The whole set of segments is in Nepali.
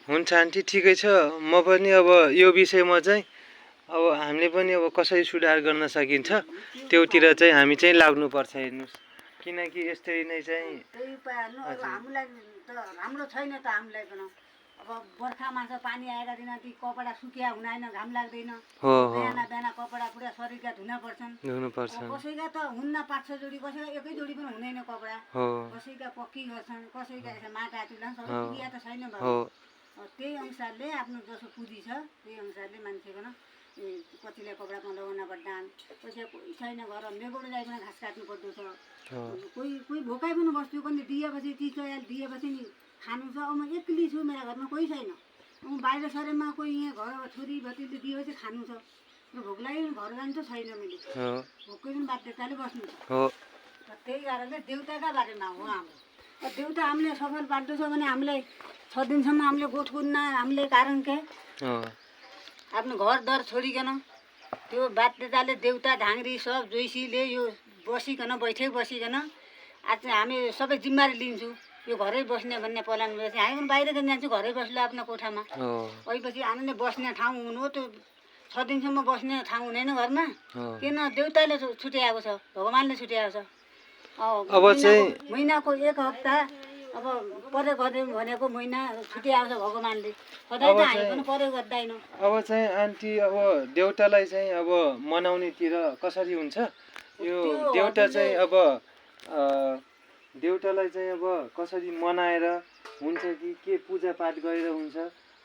हुन्छ आन्टी ठिकै छ। म पनि अब यो विषयमा चाहिँ अब हामीले पनि अब कसरी सुधार गर्न सकिन्छ त्योतिर चाहिँ हामी चाहिँ लाग्नुपर्छ हेर्नुहोस्, किनकि यसरी नै चाहिँ त्यही उपाय हाल्नु। अब हामीलाई त राम्रो छैन त हामीलाई पनि। अब बर्खामा त पानी आएका दिन ती कपडा सुकिया हुँदैन, घाम लाग्दैन। हो बिहान बिहान कपडा पुरा शरीरका धुन पर्छन्। कसैका त हुन्न 5-6 जोडी, कसैका एकै जोडी पनि हुँदैन कपडा। कसैका पक्की गर्छन्, कसैका माटा तुल्छन्, सबै सुकिया त छैन बाबु। त्यही अनुसारले आफ्नो जसो पुँजी छ त्यही अनुसारले मान्छे पनि कतिले कपडा पनि लगाउन पर्छन्। कसै कोही छैन घर मेगोड जाइ पनि घाँस काट्नु पर्दो छ। कोही कोही भोकाइ पनि बस्छु, कहिले दिएपछि चिसोयाल दिएपछि नि खानु छ। अब म एक्लै छु, मेरा घरमा कोही छैन। बाहिर सरेमा कोही यहाँ घर छोरी भतिले दिएपछि खानु छ। भोक लाग्यो घर जानु त छैन, मैले भोकै पनि बाध्यताले बस्नु छ। त्यही कारणले देउताका बारेमा हो हाम्रो। देउता हामीले सफल पार्दो छ भने हामीलाई 6 दिनसम्म हामीले गोठ कुद्न हामीले कारण के आफ्नो घर दर छोडिकन त्यो बाध्यताले देउता ढाङ्ग्री सब जोइसीले यो बसिकन आज हामी सबै जिम्मेवारी लिन्छौँ। यो घरै बस्ने भन्ने प्लान गरेपछि हामी पनि बाहिर जान्छौँ, घरै बस्ला आफ्नो कोठामा। भएपछि हामीले बस्ने ठाउँ हुनु हो, त्यो 6 दिनसम्म बस्ने ठाउँ हुँदैन घरमा। किन देउताले छुट्याएको छ, भगवान्ले छुट्याएको छ। अब चाहिँ महिनाको 1 हप्ता अब परे गर्दै भनेको महिना छुट्याएको छ भगवान्ले। सधैँ त हामी पनि परे गर्दैनौँ। अब चाहिँ आन्टी अब देउतालाई चाहिँ अब मनाउनेतिर कसरी हुन्छ यो देउता चाहिँ अब देउतालाई चाहिँ अब कसरी मनाएर हुन्छ कि के पूजापाठ गरेर हुन्छ?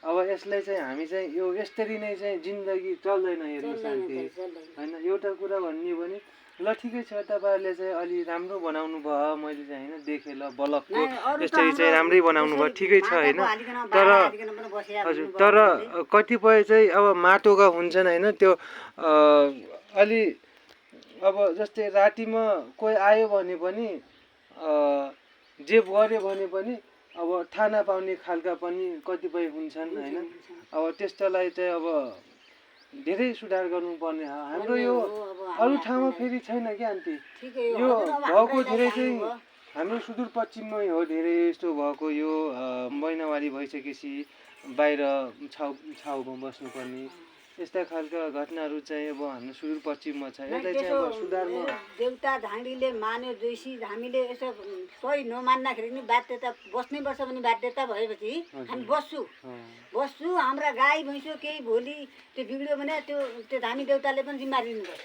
अब यसलाई चाहिँ हामी चाहिँ यो यसरी नै चाहिँ जिन्दगी चल्दैन हेर्नुहोस् आन्टी, होइन? एउटा कुरा भन्ने भने ल ठिकै छ, तपाईँहरूले चाहिँ अलि राम्रो बनाउनु भयो, मैले चाहिँ होइन देखेँ ल बलफको यसरी चाहिँ राम्रै बनाउनु भयो, ठिकै छ होइन। तर हजुर, तर कतिपय चाहिँ अब माटोका हुन्छन् होइन, त्यो अलि अब जस्तै रातिमा कोही आयो भने पनि जे गऱ्यो भने पनि अब थाहा नपाउने खालका पनि कतिपय हुन्छन् होइन। अब त्यस्तोलाई चाहिँ अब धेरै सुधार गर्नुपर्ने हो हाम्रो। यो अरू ठाउँमा फेरि छैन क्या आन्टी, यो भएको धेरै चाहिँ हाम्रो सुदूरपश्चिममै हो धेरै यस्तो भएको। यो महिनावारी भइसकेपछि बाहिर छाउमा बस्नुपर्ने यस्ता खालका घटनाहरू चाहिँ अब हाम्रो सुदूरपश्चिममा छ। यसलाई चाहिँ अब सुधार्नु देउता ढाङ्ग्रीले मान्यो जोइसी हामीले यसो कोही नमान्दाखेरि पनि बाध्यता बस्नैपर्छ भने बाध्यता भएपछि हामी बस्छु। हाम्रा गाई भैँसो केही भोलि त्यो बिग्रियो भने त्यो धामी देउताले पनि जिम्मेवारी लिनुपर्छ,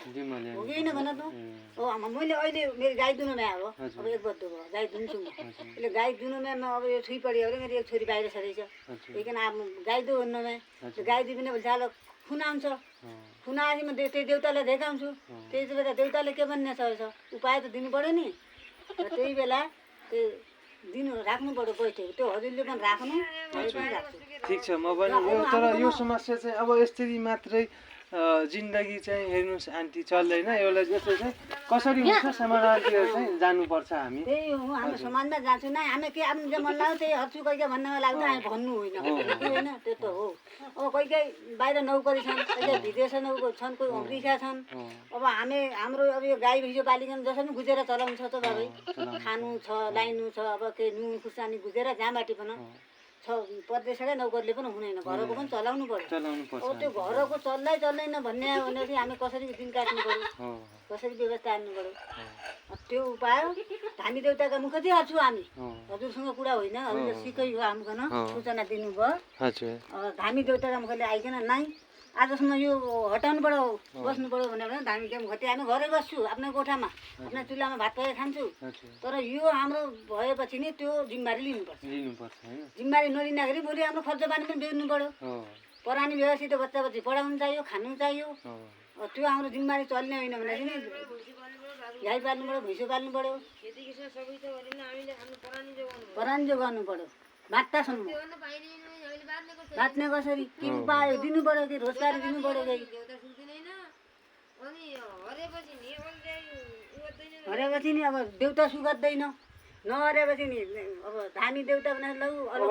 हो कि होइन भन त? मैले अहिले मेरो गाई दुनुमा हो, अब 1 वर्ष भयो गाई दुन्छु म। अहिले गाई दुनुमा अब यो छुई पऱ्यो अरे मेरो 1 छोरी बाहिर छरेछ, त्यहीकन अब गाई दुनुमा गाई दुबिने भन्छ ल खुन आउँछ। खुन आएपछि म त्यही देउतालाई देखाउँछु। त्यही बेला देउताले के भन्ने छ उपाय त दिनु पऱ्यो नि। त्यही बेला त्यो दिनु राख्नु पऱ्यो बैठक, त्यो हजुरले पनि राख्नु, मैले पनि राख्छु। ठिक छ, म पनि तर यो समस्या चाहिँ अब यसरी मात्रै जिन्दगी चाहिँ हेर्नुहोस् आन्टी चल्दैन। एउटा जस्तो चाहिँ कसरी हुन्छ समाधानतिर चाहिँ जानुपर्छ हामी। त्यही हो, हाम्रो समाजमा जान्छु नै हामी। के आफ्नो जे मन लाग्यो त्यही हर्छु, कोही कोही भन्नमा लाग्छ हामी भन्नु होइन, होइन त्यो त हो। अब कोही कोही बाहिर नौकरी छन्, कोही विदेश छन्, कोही अमेरिका छन्। अब हाम्रो अब यो गाई भैँसो पालिकन जसरी गुजेर चलाउनु छ त बाबै, खानु छ लाइनु छ, अब केही नुन खुर्सानी गुजेर जहाँबाट पनि छ। परदेशकै नौकरले पनि हुँदैन, घरको पनि चलाउनु पर्छ। अब त्यो घरको चल्दैन भन्ने भनेपछि हामी कसरी दिन काट्नु पऱ्यो, कसरी व्यवस्था हाल्नु पऱ्यो। त्यो उपाय धामी देउताका मुख चाहिँ हाल्छु हामी। हजुरसँग कुरा होइन, हजुरले सिकै हो हामीकन सूचना दिनुभयो। धामी देउताका मुखले आइकन नै आजसम्म यो हटाउनु पऱ्यो, बस्नु पऱ्यो भनेर धामी देउता मुख हामी घरै बस्छु, आफ्नै कोठामा आफ्नै चुल्हामा भात पकाएर खान्छु। तर यो हाम्रो भएपछि नि त्यो जिम्मेवारी लिनुपर्छ। जिम्मेवारी नलिँदाखेरि भोलि हाम्रो खर्च पानी पनि बेच्नु पऱ्यो। परानी व्यवस्थित बच्चा बच्ची पढाउनु चाहियो, खानु चाहियो। त्यो हाम्रो जिम्मेवारी चल्ने होइन भने नि गाई पाल्नु पऱ्यो, भैँसो पाल्नु पऱ्यो, परानी जोगाउनु पऱ्यो। बाँच्दासम्म बाँच्ने कसरी के उपाय दिनु पऱ्यो, कि रोजगारी दिनु पऱ्यो। हरेपछि नि अब देउता सुगत्दैन, नहरेपछि नि अब धामी देउता भनेर लौ अब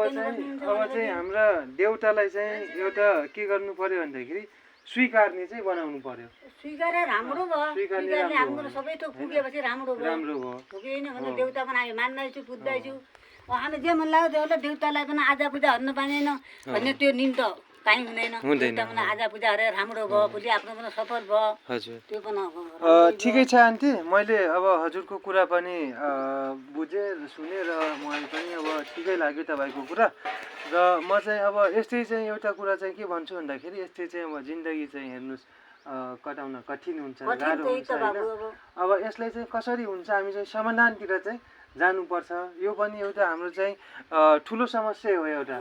चाहिँ हाम्रा देउतालाई चाहिँ एउटा के गर्नु पर्यो भन्दाखेरि स्वीकार्ने चाहिँ बनाउनु पर्यो। स्वीकार्य राम्रो भयो, स्वीकार्ने हाम्रो सबै थोक पुगेपछि राम्रो भयो, हो कि होइन भने देउता पनि हामी मान्दैछु, पुज्दैछु। हामी जे मन लाग्यो त्यो देउतालाई पनि आजा पूजा हर्न पाइँदैन भन्ने त्यो निम त काहीँ हुँदैन आजा पूजा हरे राम्रो भयो भोलि आफ्नो पनि सफल भयो हजुर त्यो पनि ठिकै छ आन्टी मैले अब हजुरको कुरा पनि बुझेँ सुनेँ र मलाई पनि अब ठिकै लाग्यो तपाईँको कुरा र म चाहिँ अब यस्तै चाहिँ एउटा कुरा चाहिँ के भन्छु भन्दाखेरि यस्तै चाहिँ अब जिन्दगी चाहिँ हेर्नुहोस् कटाउन कठिन हुन्छ गाह्रो हुन्छ होइन अब यसलाई चाहिँ कसरी हुन्छ हामी चाहिँ समाधानतिर चाहिँ जानुपर्छ यो पनि एउटा हाम्रो चाहिँ ठुलो समस्या हो एउटा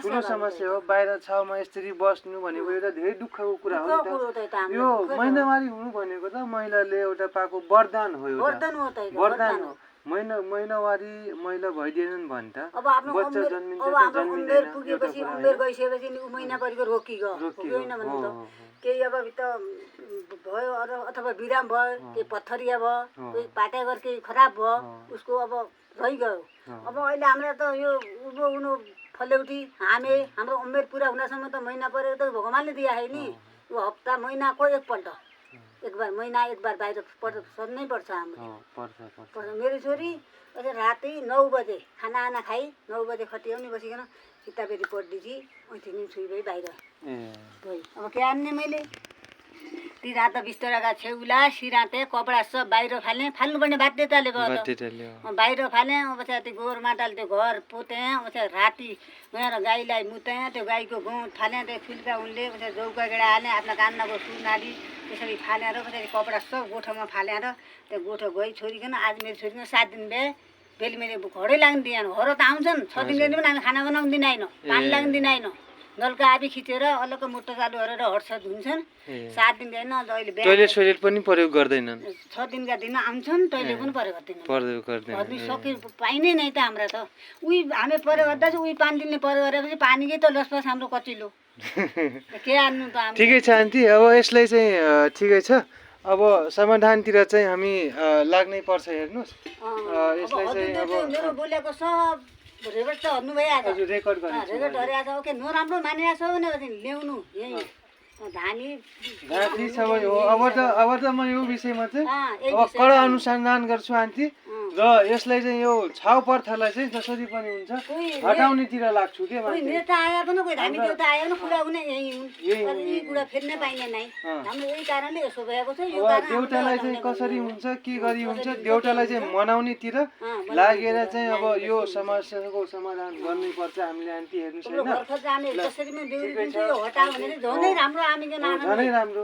ठुलो समस्या हो बाहिर ठाउँमा यसरी बस्नु भनेको एउटा धेरै दुःखको कुरा हो नि त यो महिनावारी हुनु भनेको त महिलाले एउटा पाएको वरदान हो एउटा वरदान हो महिनावारी महिला भइदिएनन् भने त बच्चा जन्मिन्छ उमेर पुगेपछि उमेर गइसकेपछि नि महिनाभरिको रोकियो होइन भने त केही अब त भयो अथवा बिराम भयो केही पत्थरिया भयो केही पाटेघर केही खराब भयो उसको अब रहिगयो अब अहिले हाम्रो त यो उँभो उनो फलेउटी हामी हाम्रो उमेर पुरा हुनसम्म त महिना परेको त भगवान्ले दिया है नि यो हप्ता महिनाको एकपल्ट एक बार बाहिर सर्नै पर्छ हाम्रो मेरो छोरी अहिले राति 9 बजे खाना खाई 9 बजे खटियाउने बसिकन किताबेरी पढ्दैथी ऐथिनी छुई भई बाहिर अब के आन्ने मैले ती रात बिस्तराका छेउला सिराते कपडा सब बाहिर फाल्नुपर्ने बाध्यताले भयो बाहिर फालेँ अब चाहिँ त्यो गोबर माटाले त्यो घर पोतेँ अब चाहिँ राति गएर गाईलाई मुतेँ त्यो गाईको गहुँ फालेँ त्यो फुल्का उनले जौका गेडा हालेँ आफ्नो कान्नाको सुनाली त्यसरी फालेर पछाडि कपडा सब गोठोमा फालेर त्यो गोठो गई छोरीकन आज मेरो छोरीकन 7 दिन भए बेली मैले घरै लाग्नु दिएन घर त आउँछन् 6 दिन पनि हामी खाना बनाउनु दिँदैन पानी लाग्नु दिँदैन नलका आबी खिचेर अलग्गै मोटर चालु गरेर हट्छ धुन्छन् 7 दिन गएन अहिले टोइलेट पनि प्रयोग गर्दैनन् 6 दिनका दिन आउँछन् टोइलेट पनि प्रयोग गर्दैनन् हर्दी सके पाइनै नै त हाम्रा त उही हामी प्रयोग गर्दा चाहिँ उही 5 दिनले प्रयोग गरेपछि पानीकै त लसपस हाम्रो कचिलो के आन्नु त हामी ठिकै छ आन्टी अब यसलाई चाहिँ ठिकै छ अब समाधानतिर चाहिँ हामी लाग्नै पर्छ हेर्नुस् यसलाई चाहिँ अब मेरो बोलेको सब रेकर्ड त हर्नु भइहाल्छ हजुर रेकर्ड गर्नु रेकर्ड हरिहाल्छ ओके नराम्रो मानिरहेको छ भने ल्याउनु यही धानी घाँटी सबै हो अब त म यो विषयमा चाहिँ अब कडा अनुसन्धान गर्छु आन्टी र यसलाई चाहिँ यो छाउ पर्थालाई चाहिँ जसरी पनि हुन्छ हटाउनेतिर लाग्छु के कोही नेता आए पनि कोही धामी देउता आए पनि कुरा हुने यही हुन् यही कुरा फेर्नै पाइने नै हाम्रो यही कारणले यसो भएको छ यो कारण देउतालाई चाहिँ कसरी हुन्छ के गरी हुन्छ देउतालाई चाहिँ मनाउनेतिर लागेर चाहिँ अब यो समस्याको समाधान गर्नुपर्छ हामीले आन्टी हेर्नुस् हैन जसरी पनि देउरी दिन्छ यो हटायो भने झनै राम्रो हामी झनै राम्रो